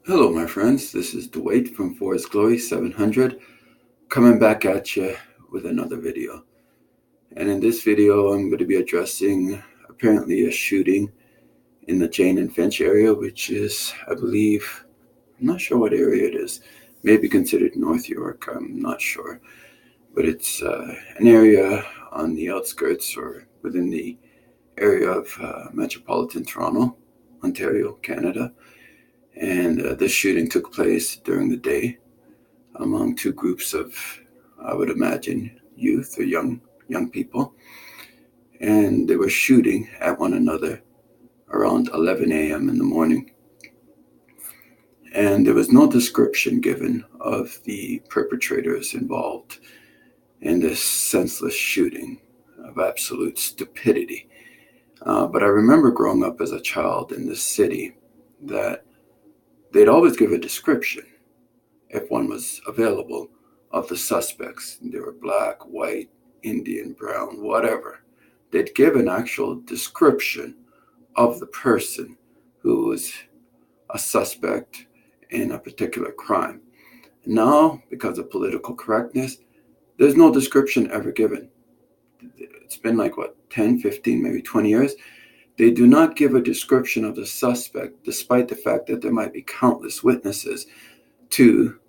Hello, my friends. This is Dwight from Forest Glory 700 coming back at you with another video. And in this video, I'm going to be addressing apparently a shooting in the Jane Finch area, which is, I believe, I'm not sure what area it is. Maybe considered North York. I'm not sure. But it's an area on the outskirts or within the area of metropolitan Toronto, Ontario, Canada. And this shooting took place during the day among two groups of, I would imagine, youth or young people. And they were shooting at one another around 11 a.m. in the morning. And there was no description given of the perpetrators involved in this senseless shooting of absolute stupidity. But I remember growing up as a child in this city that they'd always give a description, if one was available, of the suspects. They were black, white, Indian, brown, whatever. They'd give an actual description of the person who was a suspect in a particular crime. Now, because of political correctness, there's no description ever given. It's been like, 10, 15, maybe 20 years. They do not give a description of the suspect, despite the fact that there might be countless witnesses to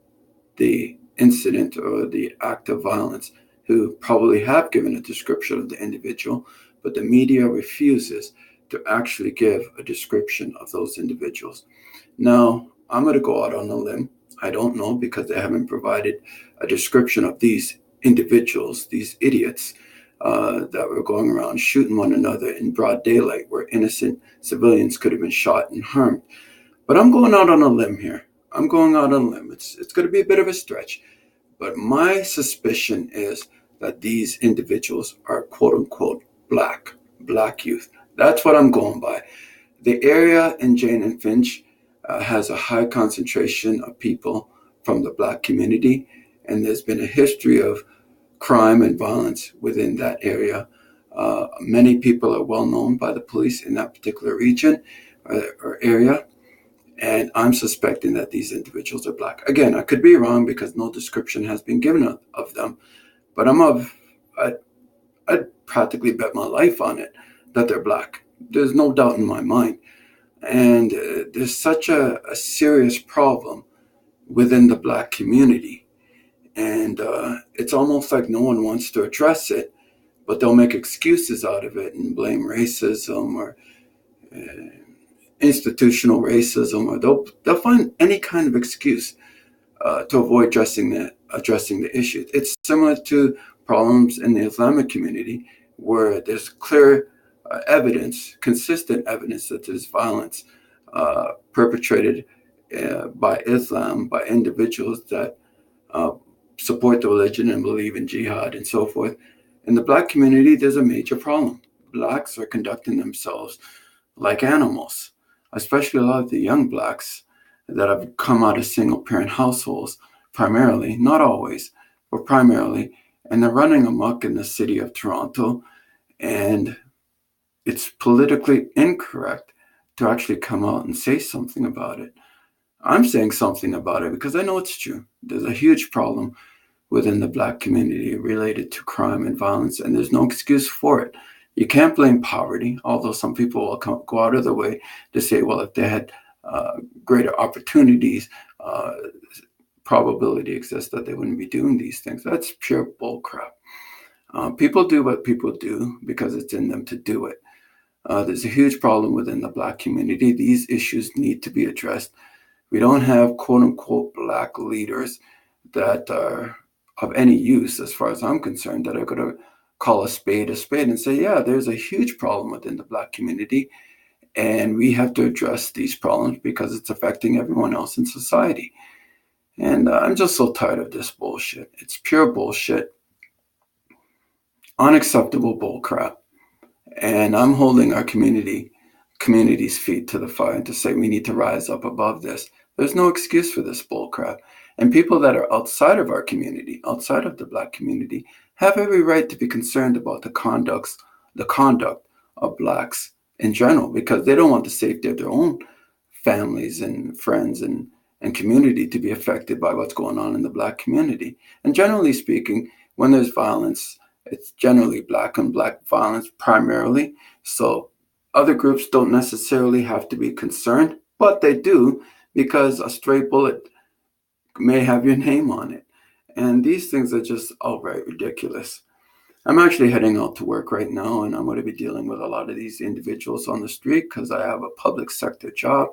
the incident or the act of violence who probably have given a description of the individual, but the media refuses to actually give a description of those individuals. Now, I'm going to go out on a limb. I don't know, because they haven't provided a description of these individuals, these idiots that were going around shooting one another in broad daylight where innocent civilians could have been shot and harmed. But I'm going out on a limb here. I'm going out on a limb. It's going to be a bit of a stretch. But my suspicion is that these individuals are quote unquote black youth. That's what I'm going by. The area in Jane and Finch has a high concentration of people from the black community, and there's been a history of crime and violence within that area. Many people are well known by the police in that particular region or area. And I'm suspecting that these individuals are black. Again, I could be wrong because no description has been given of them, but I'd practically bet my life on it that they're black. There's no doubt in my mind. And there's such a serious problem within the black community. And it's almost like no one wants to address it, but they'll make excuses out of it and blame racism or institutional racism, or they'll find any kind of excuse to avoid addressing the issue. It's similar to problems in the Islamic community, where there's clear evidence, consistent evidence that there's violence perpetrated by Islam, by individuals that support the religion and believe in jihad and so forth. In the black community, there's a major problem. Blacks are conducting themselves like animals, especially a lot of the young blacks that have come out of single parent households, primarily, not always, but primarily, and they're running amok in the city of Toronto. And it's politically incorrect to actually come out and say something about it. I'm saying something about it because I know it's true. There's a huge problem within the black community related to crime and violence, and there's no excuse for it. You can't blame poverty, although some people will go out of their way to say, well, if they had greater opportunities, probability exists that they wouldn't be doing these things. That's pure bull crap. People do what people do because it's in them to do it. There's a huge problem within the black community. These issues need to be addressed. We don't have quote unquote black leaders that are of any use, as far as I'm concerned, that are going to call a spade and say, yeah, there's a huge problem within the black community, and we have to address these problems because it's affecting everyone else in society. And I'm just so tired of this bullshit. It's pure bullshit, unacceptable bullcrap. And I'm holding our community's feet to the fire to say we need to rise up above this. There's no excuse for this bullcrap. And people that are outside of our community, outside of the black community, have every right to be concerned about the conduct of blacks in general, because they don't want the safety of their own families and friends and and community to be affected by what's going on in the Black community. And generally speaking, when there's violence, it's generally Black on Black violence primarily. So other groups don't necessarily have to be concerned, but they do, because a stray bullet may have your name on it. And these things are just outright ridiculous. I'm actually heading out to work right now, and I'm going to be dealing with a lot of these individuals on the street because I have a public sector job.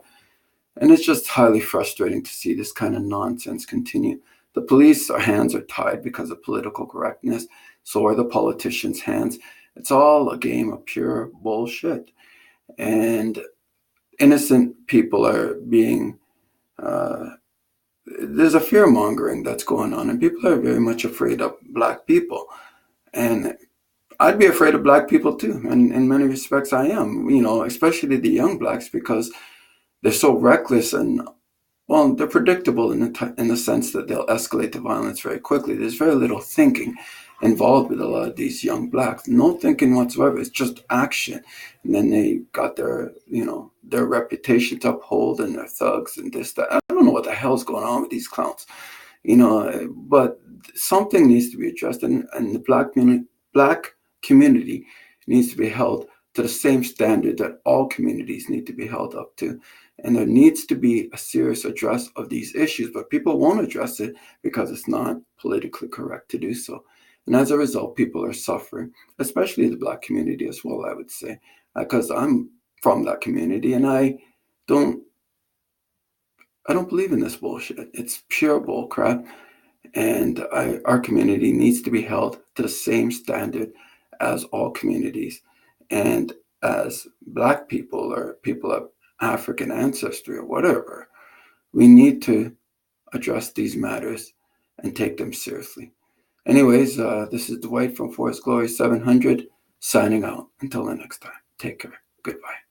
And it's just highly frustrating to see this kind of nonsense continue. The police, our hands are tied because of political correctness. So are the politicians' hands. It's all a game of pure bullshit. And innocent people are being, there's a fear mongering that's going on, and people are very much afraid of Black people. And I'd be afraid of Black people too. And in many respects, I am, especially the young Blacks, because they're so reckless and, well, they're predictable in the sense that they'll escalate to violence very quickly. There's very little thinking involved with a lot of these young Blacks. No thinking whatsoever. It's just action. And then they got their reputation to uphold, and their thugs and this, that. I don't know what the hell's going on with these clowns, but something needs to be addressed. And the Black community needs to be held to the same standard that all communities need to be held up to. And there needs to be a serious address of these issues, but people won't address it because it's not politically correct to do so. And as a result, people are suffering, especially the Black community as well, I would say, because I'm from that community, and I don't believe in this bullshit. It's pure bull crap. And our community needs to be held to the same standard as all communities. And as Black people or people of African ancestry or whatever, we need to address these matters and take them seriously. Anyways, this is Dwight from Forest Glory 700 signing out. Until the next time, take care. Goodbye.